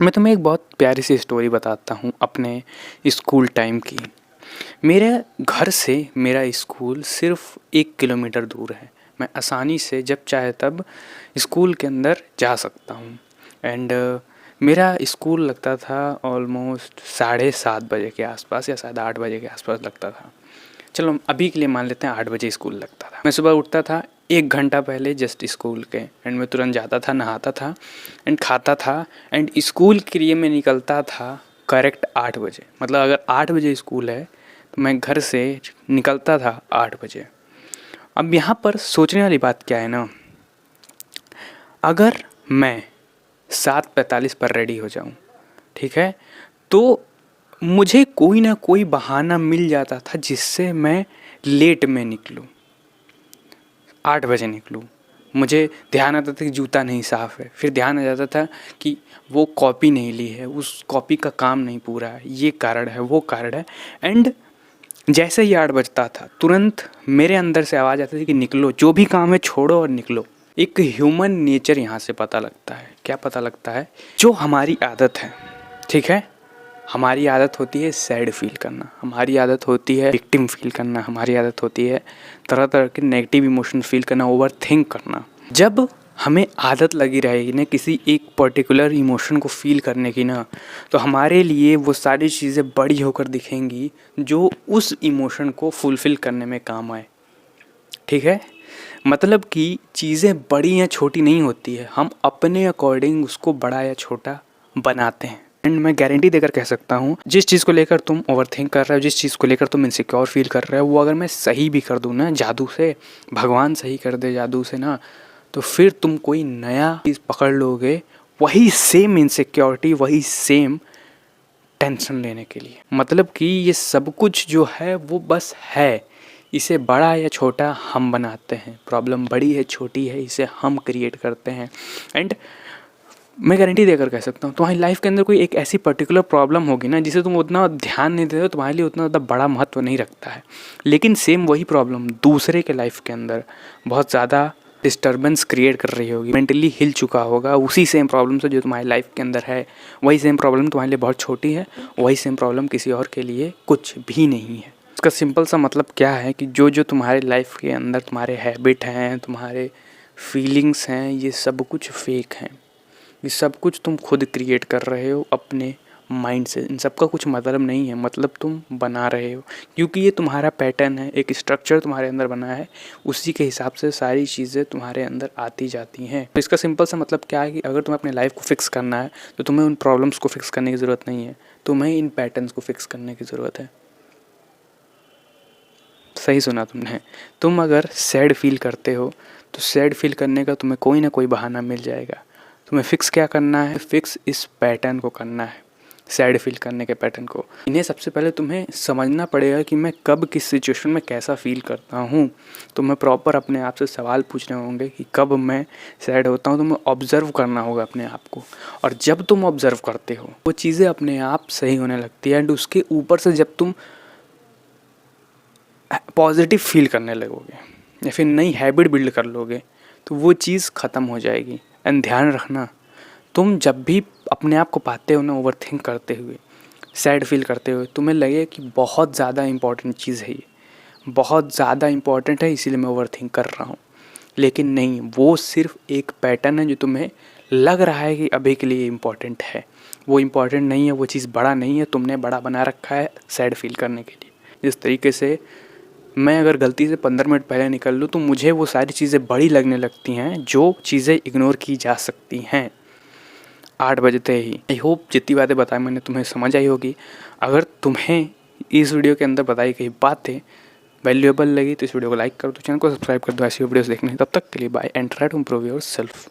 मैं तुम्हें एक बहुत प्यारी सी स्टोरी बताता हूँ अपने स्कूल टाइम की। मेरे घर से मेरा स्कूल सिर्फ 1 किलोमीटर दूर है। मैं आसानी से जब चाहे तब स्कूल के अंदर जा सकता हूँ। एंड मेरा स्कूल लगता था ऑलमोस्ट 7:30 बजे के आसपास या शायद 8 बजे के आसपास लगता था। चलो अभी के लिए मान लेते हैं 8 बजे स्कूल लगता था। मैं सुबह उठता था 1 घंटा पहले जस्ट स्कूल के, एंड मैं तुरंत जाता था, नहाता था एंड खाता था एंड स्कूल के लिए मैं निकलता था करेक्ट 8 बजे। मतलब अगर 8 बजे स्कूल है तो मैं घर से निकलता था 8 बजे। अब यहाँ पर सोचने वाली बात क्या है ना, अगर मैं 7:45 पर रेडी हो जाऊँ, ठीक है, तो मुझे कोई ना कोई बहाना मिल जाता था जिससे मैं लेट में निकलूँ, 8 बजे निकलूँ। मुझे ध्यान आता था कि जूता नहीं साफ़ है, फिर ध्यान आ जाता था कि वो कॉपी नहीं ली है, उस कॉपी का काम नहीं पूरा है, ये कारण है, वो कारण है। एंड जैसे ही 8 बजता था तुरंत मेरे अंदर से आवाज़ आती थी कि निकलो, जो भी काम है छोड़ो और निकलो। एक ह्यूमन नेचर यहाँ से पता लगता है। क्या पता लगता है? जो हमारी आदत है, ठीक है, हमारी आदत होती है सैड फील करना, हमारी आदत होती है विक्टिम फील करना, हमारी आदत होती है तरह तरह के नेगेटिव इमोशन फील करना, ओवर थिंक करना। जब हमें आदत लगी रहेगी ना किसी एक पर्टिकुलर इमोशन को फील करने की ना, तो हमारे लिए वो सारी चीज़ें बड़ी होकर दिखेंगी जो उस इमोशन को फुलफ़िल करने में काम आए। ठीक है, मतलब कि चीज़ें बड़ी या छोटी नहीं होती है, हम अपने अकॉर्डिंग उसको बड़ा या छोटा बनाते हैं। एंड मैं गारंटी देकर कह सकता हूँ, जिस चीज़ को लेकर तुम ओवरथिंक कर रहे हो, जिस चीज़ को लेकर तुम इनसिक्योर फील कर रहे हो, वो अगर मैं सही भी कर दूँ ना जादू से, भगवान सही कर दे जादू से ना, तो फिर तुम कोई नया चीज़ पकड़ लोगे, वही सेम इनसिक्योरिटी, वही सेम टेंशन लेने के लिए। मतलब कि ये सब कुछ जो है वो बस है, इसे बड़ा या छोटा हम बनाते हैं। प्रॉब्लम बड़ी है छोटी है, इसे हम क्रिएट करते हैं। एंड मैं गारंटी देकर कह सकता हूँ, तुम्हारी लाइफ के अंदर कोई एक ऐसी पर्टिकुलर प्रॉब्लम होगी ना जिसे तुम उतना ध्यान नहीं देते हो, तुम्हारे लिए उतना ज़्यादा बड़ा महत्व नहीं रखता है, लेकिन सेम वही प्रॉब्लम दूसरे के लाइफ के अंदर बहुत ज़्यादा डिस्टर्बेंस क्रिएट कर रही होगी, मेंटली हिल चुका होगा उसी सेम प्रॉब्लम से जो तुम्हारी लाइफ के अंदर है। वही सेम प्रॉब्लम तुम्हारे लिए बहुत छोटी है, वही सेम प्रॉब्लम किसी और के लिए कुछ भी नहीं है। इसका सिंपल सा मतलब क्या है कि जो जो तुम्हारे लाइफ के अंदर तुम्हारे हैबिट हैं, तुम्हारे फीलिंग्स हैं, ये सब कुछ फेक हैं। ये सब कुछ तुम खुद क्रिएट कर रहे हो अपने माइंड से। इन सब का कुछ मतलब नहीं है, मतलब तुम बना रहे हो, क्योंकि ये तुम्हारा पैटर्न है, एक स्ट्रक्चर तुम्हारे अंदर बना है, उसी के हिसाब से सारी चीज़ें तुम्हारे अंदर आती जाती हैं। तो इसका सिंपल सा मतलब क्या है कि अगर तुम्हें अपने लाइफ को फिक्स करना है तो तुम्हें उन प्रॉब्लम्स को फिक्स करने की ज़रूरत नहीं है, तुम्हें इन पैटर्न्स को फिक्स करने की ज़रूरत है। सही सुना तुमने। तुम अगर सैड फील करते हो तो सैड फील करने का तुम्हें कोई ना कोई बहाना मिल जाएगा। तुम्हें फ़िक्स क्या करना है? फ़िक्स इस पैटर्न को करना है, सैड फील करने के पैटर्न को। इन्हें सबसे पहले तुम्हें समझना पड़ेगा कि मैं कब किस सिचुएशन में कैसा फ़ील करता हूँ। तुम्हें प्रॉपर अपने आप से सवाल पूछने होंगे कि कब मैं सैड होता हूँ। तुम्हें ऑब्ज़र्व करना होगा अपने आप को, और जब तुम ऑब्ज़र्व करते हो वो चीज़ें अपने आप सही होने लगती है। एंड उसके ऊपर से जब तुम पॉजिटिव फील करने लगोगे या फिर नई हैबिट बिल्ड कर लोगे तो वो चीज़ ख़त्म हो जाएगी। एंड ध्यान रखना, तुम जब भी अपने आप को पाते हो ना ओवर थिंक करते हुए, सैड फील करते हुए, तुम्हें लगे कि बहुत ज़्यादा इम्पॉर्टेंट चीज़ है, ये बहुत ज़्यादा इम्पॉर्टेंट है इसीलिए मैं ओवर थिंक कर रहा हूँ, लेकिन नहीं, वो सिर्फ एक पैटर्न है जो तुम्हें लग रहा है कि अभी के लिए इम्पॉर्टेंट है। वो इम्पॉर्टेंट नहीं है, वो चीज़ बड़ा नहीं है, तुमने बड़ा बना रखा है सैड फील करने के लिए। जिस तरीके से मैं अगर गलती से 15 मिनट पहले निकल लूँ तो मुझे वो सारी चीज़ें बड़ी लगने लगती हैं जो चीज़ें इग्नोर की जा सकती हैं 8 बजते ही। आई होप जितनी बातें बताई मैंने तुम्हें समझ आई होगी। अगर तुम्हें इस वीडियो के अंदर बताई गई बातें वैल्यूएबल लगी तो इस वीडियो को लाइक कर दो, चैनल को सब्सक्राइब कर दो ऐसी वीडियोस देखने। तब तक के लिए bye and try to improve your self.